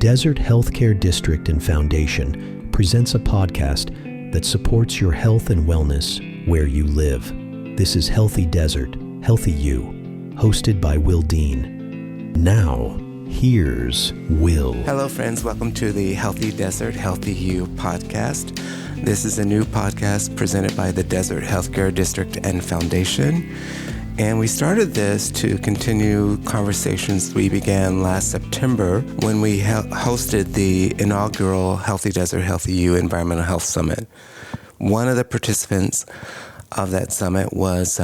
Desert Healthcare District and Foundation presents a podcast that supports your health and wellness where you live. This is Healthy Desert, Healthy You, hosted by Will Dean. Now, here's Will. Hello, friends. Welcome to the Healthy Desert, Healthy You podcast. This is a new podcast presented by the Desert Healthcare District and Foundation. And we started this to continue conversations we began last September when we hosted the inaugural Healthy Desert, Healthy You Environmental Health Summit. One of the participants of that summit was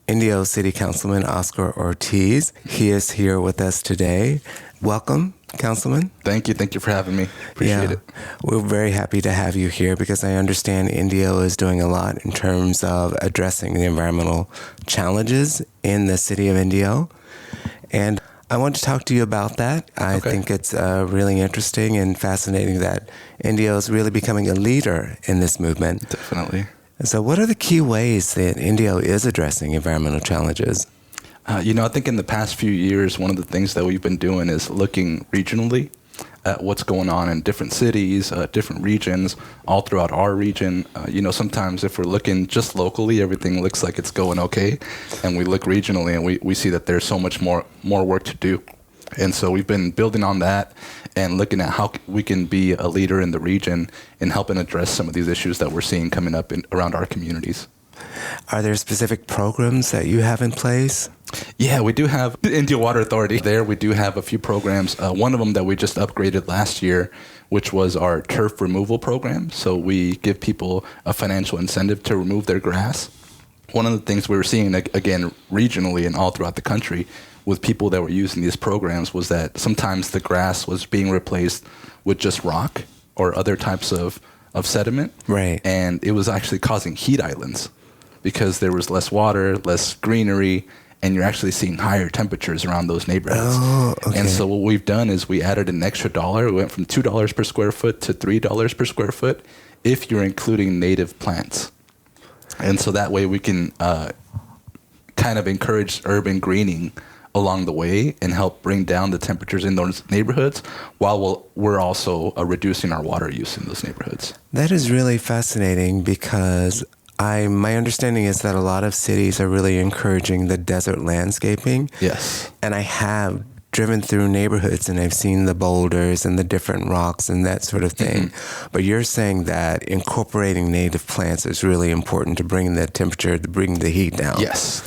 Indio City Councilman Oscar Ortiz. He is here with us today. Welcome, Councilman. Thank you for having me. Appreciate it. We're very happy to have you here because I understand Indio is doing a lot in terms of addressing the environmental challenges in the city of Indio. And I want to talk to you about that. I think it's really interesting and fascinating that Indio is really becoming a leader in this movement. Definitely. So what are the key ways that Indio is addressing environmental challenges? I think in the past few years, one of the things that we've been doing is looking regionally at what's going on in different cities, different regions, all throughout our region. Sometimes if we're looking just locally, everything looks like it's going okay. And we look regionally and we see that there's so much more work to do. And so we've been building on that and looking at how we can be a leader in the region and helping address some of these issues that we're seeing coming up around our communities. Are there specific programs that you have in place? Yeah, we do have the Indio Water Authority. There we do have a few programs. One of them that we just upgraded last year, which was our turf removal program. So we give people a financial incentive to remove their grass. One of the things we were seeing, again, regionally and all throughout the country with people that were using these programs was that sometimes the grass was being replaced with just rock or other types of sediment. Right. And it was actually causing heat islands because there was less water, less greenery, and you're actually seeing higher temperatures around those neighborhoods. Oh, okay. And so what we've done is we added an extra $1. We went from $2 per square foot to $3 per square foot if you're including native plants. And so that way we can kind of encourage urban greening along the way and help bring down the temperatures in those neighborhoods while we're also reducing our water use in those neighborhoods. That is really fascinating because my understanding is that a lot of cities are really encouraging the desert landscaping. Yes. And I have driven through neighborhoods and I've seen the boulders and the different rocks and that sort of thing. Mm-hmm. But you're saying that incorporating native plants is really important to bring the temperature, to bring the heat down. Yes.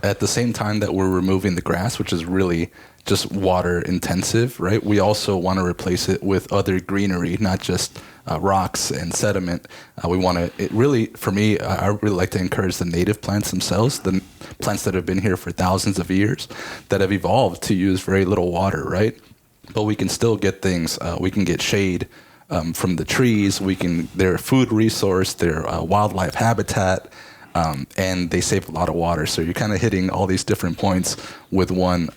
At the same time that we're removing the grass, which is really just water intensive, right? We also want to replace it with other greenery, not just rocks and sediment. We want to, for me, I really like to encourage the native plants themselves, the plants that have been here for thousands of years, that have evolved to use very little water, right? But we can still get things, we can get shade from the trees, they're a food resource, they're a wildlife habitat, and they save a lot of water. So you're kind of hitting all these different points with one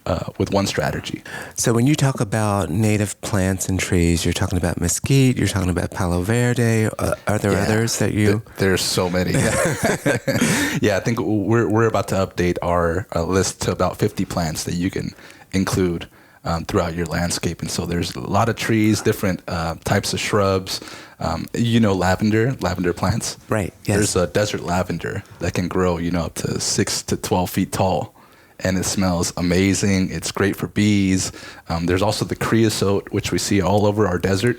strategy. So when you talk about native plants and trees, you're talking about mesquite, you're talking about palo verde. Are there others that you? There's so many. Yeah, I think we're about to update our list to about 50 plants that you can include throughout your landscape. And so there's a lot of trees, different types of shrubs. Lavender plants. Right, yes. There's a desert lavender that can grow, up to 6 to 12 feet tall. And it smells amazing. It's great for bees. There's also the creosote, which we see all over our desert.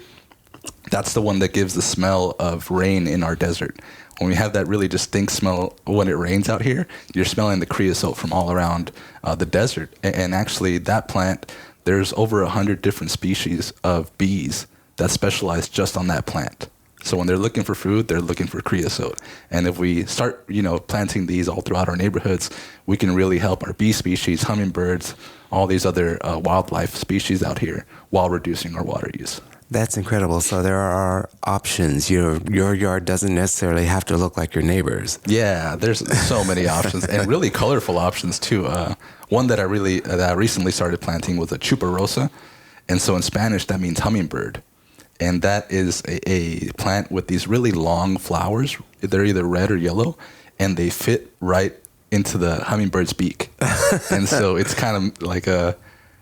That's the one that gives the smell of rain in our desert. When we have that really distinct smell when it rains out here, you're smelling the creosote from all around the desert. And actually, that plant, there's over 100 different species of bees that specialize just on that plant. So when they're looking for food, they're looking for creosote. And if we start, planting these all throughout our neighborhoods, we can really help our bee species, hummingbirds, all these other wildlife species out here while reducing our water use. That's incredible. So there are options. Your yard doesn't necessarily have to look like your neighbor's. Yeah, there's so many options and really colorful options too. One that I recently started planting was a chuparosa. And so in Spanish, that means hummingbird. And that is a plant with these really long flowers. They're either red or yellow, and they fit right into the hummingbird's beak. And so it's kind of like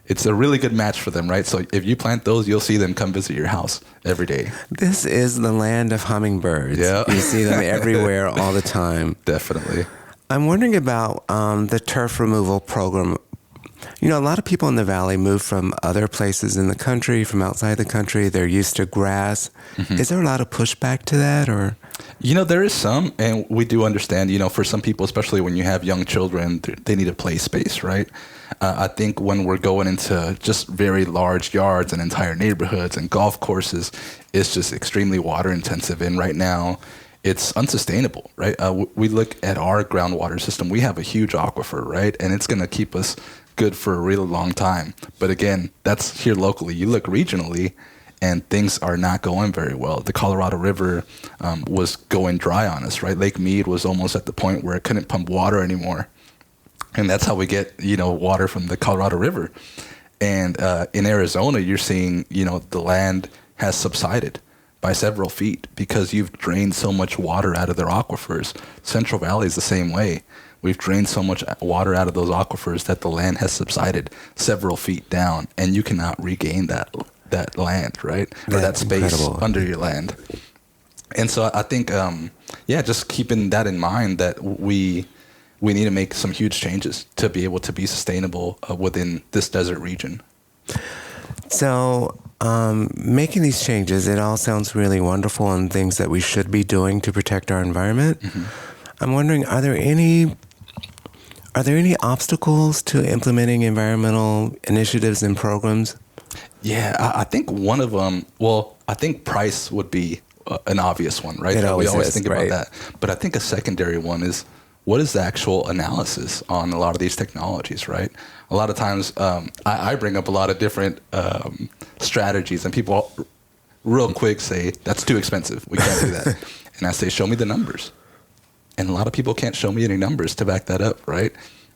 it's a really good match for them, right? So if you plant those, you'll see them come visit your house every day. This is the land of hummingbirds. Yeah. You see them everywhere all the time. Definitely. I'm wondering about the turf removal program. You know, a lot of people in the valley move from other places in the country, from outside the country. They're used to grass. Mm-hmm. Is there a lot of pushback to that, or? You know, there is some, and we do understand, you know, for some people, especially when you have young children, they need a play space, right? I think when we're going into just very large yards and entire neighborhoods and golf courses, it's just extremely water intensive. And right now, it's unsustainable, right? We look at our groundwater system. We have a huge aquifer, right? And it's going to keep us good for a really long time. But again, that's here locally. You look regionally, and things are not going very well. The Colorado River was going dry on us, right? Lake Mead was almost at the point where it couldn't pump water anymore. And that's how we get, you know, water from the Colorado River. And in Arizona, you're seeing, you know, the land has subsided by several feet because you've drained so much water out of their aquifers. Central Valley is the same way. We've drained so much water out of those aquifers that the land has subsided several feet down, and you cannot regain that land, right? Or that space incredible. Under your land. And so I think, just keeping that in mind, that we need to make some huge changes to be able to be sustainable within this desert region. So making these changes, it all sounds really wonderful and things that we should be doing to protect our environment. Mm-hmm. I'm wondering, are there any obstacles to implementing environmental initiatives and programs? Yeah, I think one of them, I think price would be an obvious one, right? We always think about that. But I think a secondary one is, what is the actual analysis on a lot of these technologies, right? A lot of times I bring up a lot of different strategies, and people real quick say, that's too expensive. We can't do that. And I say, show me the numbers. And a lot of people can't show me any numbers to back that up, right?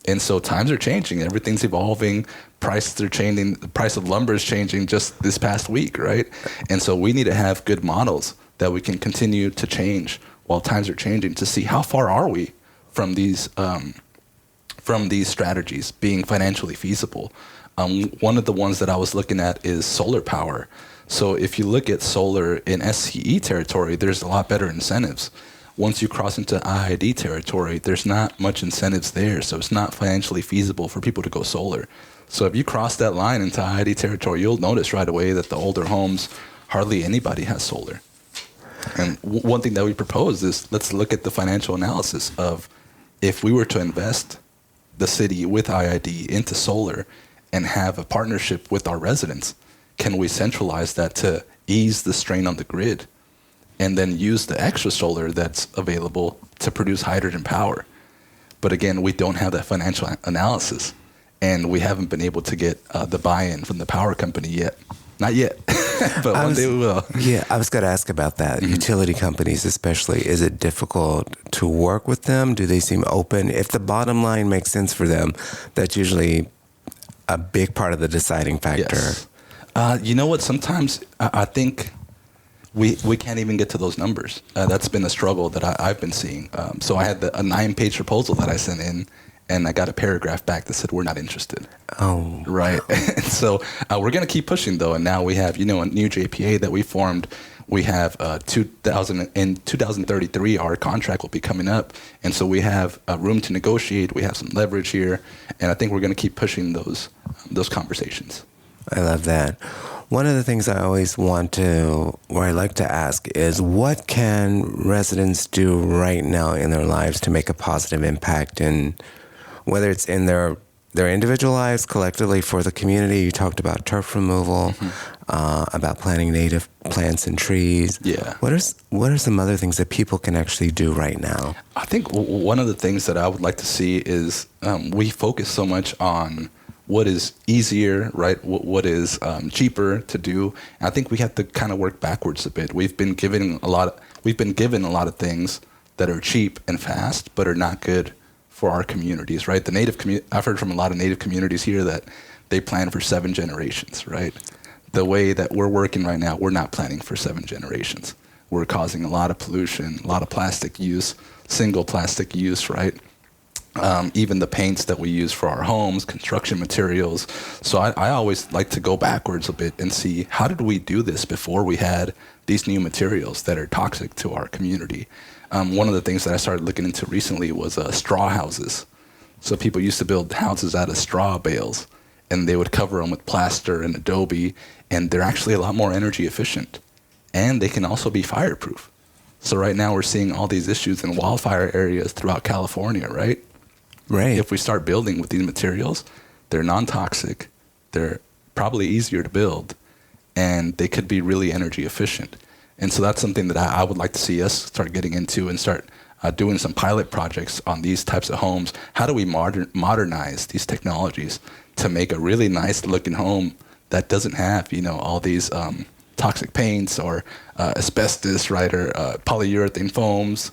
And so times are changing. Everything's evolving. Prices are changing. The price of lumber is changing just this past week, right? And so we need to have good models that we can continue to change while times are changing to see how far are we from these strategies being financially feasible. One of the ones that I was looking at is solar power. So if you look at solar in SCE territory, there's a lot better incentives. Once you cross into IID territory, there's not much incentives there, so it's not financially feasible for people to go solar. So if you cross that line into IID territory, you'll notice right away that the older homes, hardly anybody has solar. And one thing that we propose is, let's look at the financial analysis of, if we were to invest the city with IID into solar and have a partnership with our residents, can we centralize that to ease the strain on the grid? And then use the extra solar that's available to produce hydrogen power. But again, we don't have that financial analysis, and we haven't been able to get the buy-in from the power company yet. Not yet, but one day we will. Yeah, I was going to ask about that. Mm-hmm. Utility companies especially, is it difficult to work with them? Do they seem open? If the bottom line makes sense for them, that's usually a big part of the deciding factor. Yes. You know what? Sometimes I think we can't even get to those numbers. That's been a struggle that I've been seeing. So I had a 9-page proposal that I sent in, and I got a paragraph back that said, we're not interested. Oh. Right. And so we're going to keep pushing, though. And now we have, a new JPA that we formed. We have 2033, our contract will be coming up. And so we have room to negotiate. We have some leverage here. And I think we're going to keep pushing those conversations. I love that. One of the things I always I like to ask is, what can residents do right now in their lives to make a positive impact, and whether it's in their individual lives, collectively for the community? You talked about turf removal, about planting native plants and trees. Yeah. What are some other things that people can actually do right now? I think one of the things that I would like to see is we focus so much on what is easier, right? What is cheaper to do? And I think we have to kind of work backwards a bit. We've been given a lot of things that are cheap and fast, but are not good for our communities, right? I've heard from a lot of native communities here that they plan for 7 generations, right? The way that we're working right now, we're not planning for 7 generations. We're causing a lot of pollution, a lot of plastic use, single plastic use, right? even the paints that we use for our homes, construction materials. So I always like to go backwards a bit and see, how did we do this before we had these new materials that are toxic to our community? One of the things that I started looking into recently was straw houses. So people used to build houses out of straw bales, and they would cover them with plaster and adobe, and they're actually a lot more energy efficient. And they can also be fireproof. So right now we're seeing all these issues in wildfire areas throughout California, right? Right. If we start building with these materials, they're non-toxic, they're probably easier to build, and they could be really energy efficient. And so that's something that I would like to see us start getting into and start doing some pilot projects on these types of homes. How do we modernize these technologies to make a really nice looking home that doesn't have, all these toxic paints or asbestos, right, or polyurethane foams?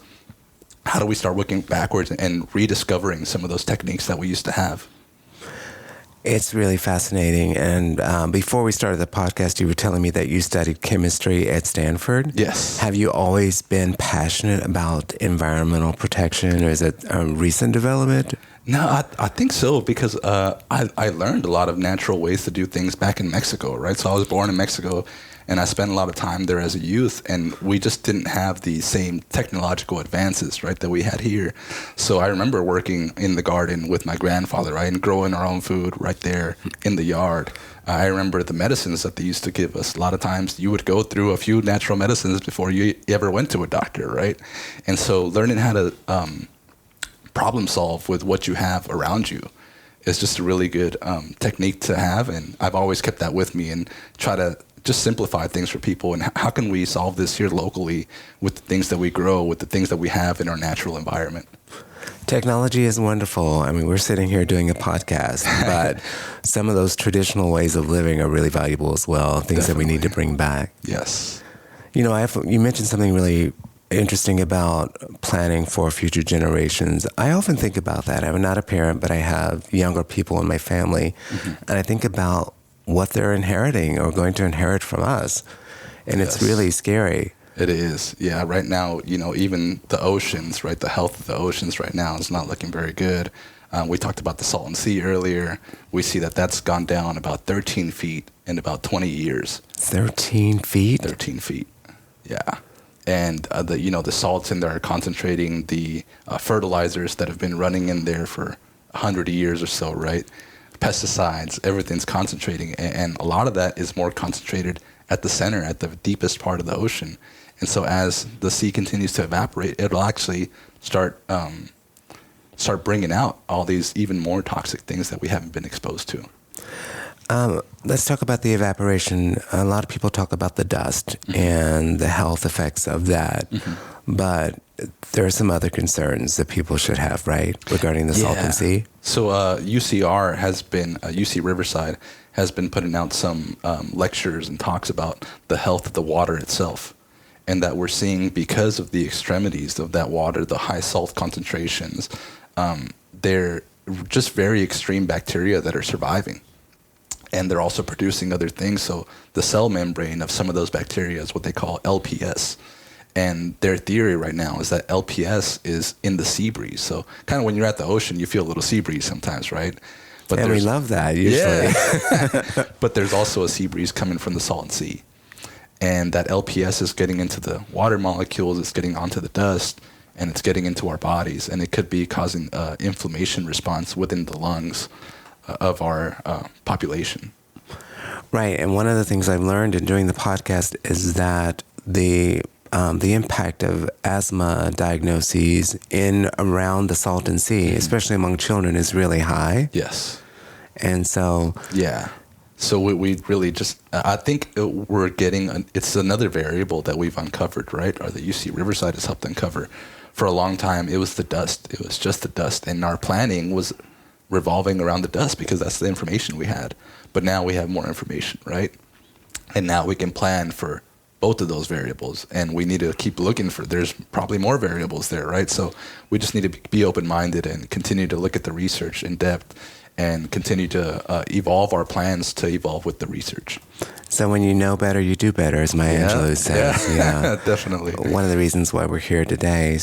How do we start looking backwards and rediscovering some of those techniques that we used to have? It's really fascinating. And before we started the podcast, you were telling me that you studied chemistry at Stanford. Yes. Have you always been passionate about environmental protection, or is it a recent development? No, I think so, because I learned a lot of natural ways to do things back in Mexico, right? So I was born in Mexico, and I spent a lot of time there as a youth, and we just didn't have the same technological advances, right, that we had here. So I remember working in the garden with my grandfather, right, and growing our own food right there in the yard. I remember the medicines that they used to give us. A lot of times you would go through a few natural medicines before you ever went to a doctor, right? And so learning how to problem solve with what you have around you is just a really good technique to have, and I've always kept that with me and try to just simplify things for people. And how can we solve this here locally with the things that we grow, with the things that we have in our natural environment? Technology is wonderful. I mean, we're sitting here doing a podcast, but some of those traditional ways of living are really valuable as well, things Definitely. that we need to bring back. Yes. You mentioned something really interesting about planning for future generations. I often think about that. I'm not a parent, but I have younger people in my family, and I think about what they're inheriting or going to inherit from us. And Yes. It's really scary. It is. Yeah. Right now, even the oceans, right, the health of the oceans right now is not looking very good. We talked about the Salton Sea earlier. We see that that's gone down about 13 feet in about 20 years. 13 feet? 13 feet. Yeah. And the salts in there are concentrating the fertilizers that have been running in there for 100 years or so, right? Pesticides, everything's concentrating, and a lot of that is more concentrated at the center, at the deepest part of the ocean. And so as the sea continues to evaporate, it'll actually start bringing out all these even more toxic things that we haven't been exposed to. Let's talk about the evaporation. A lot of people talk about the dust and the health effects of that, but there are some other concerns that people should have, right, regarding the Salton Sea? So UCR has been, UC Riverside has been putting out some lectures and talks about the health of the water itself, and that we're seeing, because of the extremities of that water, the high salt concentrations, they're just very extreme bacteria that are surviving. And they're also producing other things. So the cell membrane of some of those bacteria is what they call LPS. And their theory right now is that LPS is in the sea breeze. So kind of when you're at the ocean, you feel a little sea breeze sometimes, right? But and we love that, usually. Yeah. But there's also a sea breeze coming from the Salton Sea. And that LPS is getting into the water molecules, it's getting onto the dust, and it's getting into our bodies. And it could be causing inflammation response within the lungs of our population. Right, and one of the things I've learned in doing the podcast is that the impact of asthma diagnoses in around the Salton Sea, especially among children, is really high. Yes. And so... Yeah. So we really just, I think we're getting, it's another variable that we've uncovered, right? Or that UC Riverside has helped uncover. For a long time, it was the dust. It was just the dust. And our planning was revolving around the dust because that's the information we had. But now we have more information, right? And now we can plan for both of those variables, and we need to keep looking for, there's probably more variables there, right? So we just need to be open-minded and continue to look at the research in depth and continue to evolve our plans to evolve with the research. So when you know better, you do better, as Maya Angelou says. Yeah. Definitely. One of the reasons why we're here today.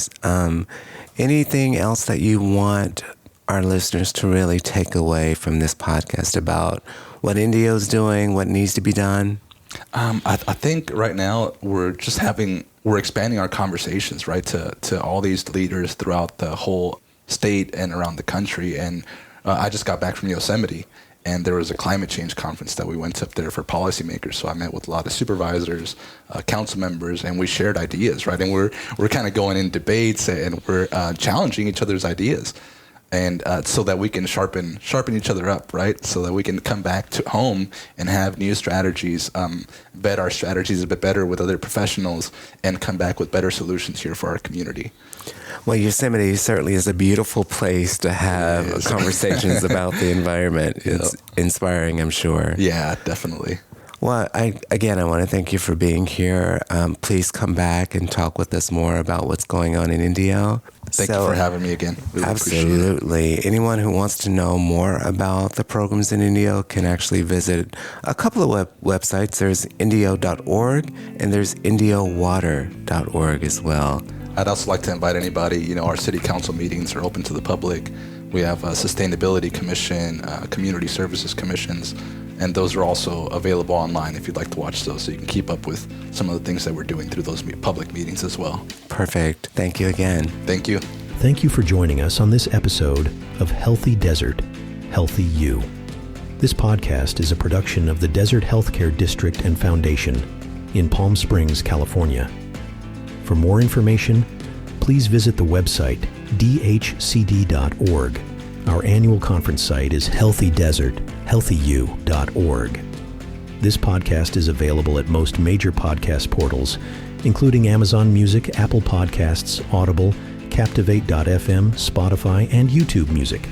Anything else that you want our listeners to really take away from this podcast about what Indio's doing, what needs to be done? I think right now we're expanding our conversations, right, to all these leaders throughout the whole state and around the country. And I just got back from Yosemite, and there was a climate change conference that we went up there for policymakers. So I met with a lot of supervisors, council members, and we shared ideas, right? And we're kind of going in debates, and we're challenging each other's ideas. And so that we can sharpen each other up, right? So that we can come back to home and have new strategies, vet our strategies a bit better with other professionals, and come back with better solutions here for our community. Well, Yosemite certainly is a beautiful place to have conversations about the environment. It's inspiring, I'm sure. Yeah, definitely. Well, I want to thank you for being here. Please come back and talk with us more about what's going on in Indio. Thank you for having me again. Really absolutely. Appreciate it. Anyone who wants to know more about the programs in Indio can actually visit a couple of websites. There's indio.org and there's indiowater.org as well. I'd also like to invite anybody, our city council meetings are open to the public. We have a Sustainability Commission, Community Services Commissions, and those are also available online if you'd like to watch those, so you can keep up with some of the things that we're doing through those public meetings as well. Perfect. Thank you again. Thank you. Thank you for joining us on this episode of Healthy Desert, Healthy You. This podcast is a production of the Desert Healthcare District and Foundation in Palm Springs, California. For more information, please visit the website dhcd.org. Our annual conference site is healthydesert.healthyu.org. This podcast is available at most major podcast portals, including Amazon Music, Apple Podcasts, Audible, Captivate.fm, Spotify, and YouTube Music.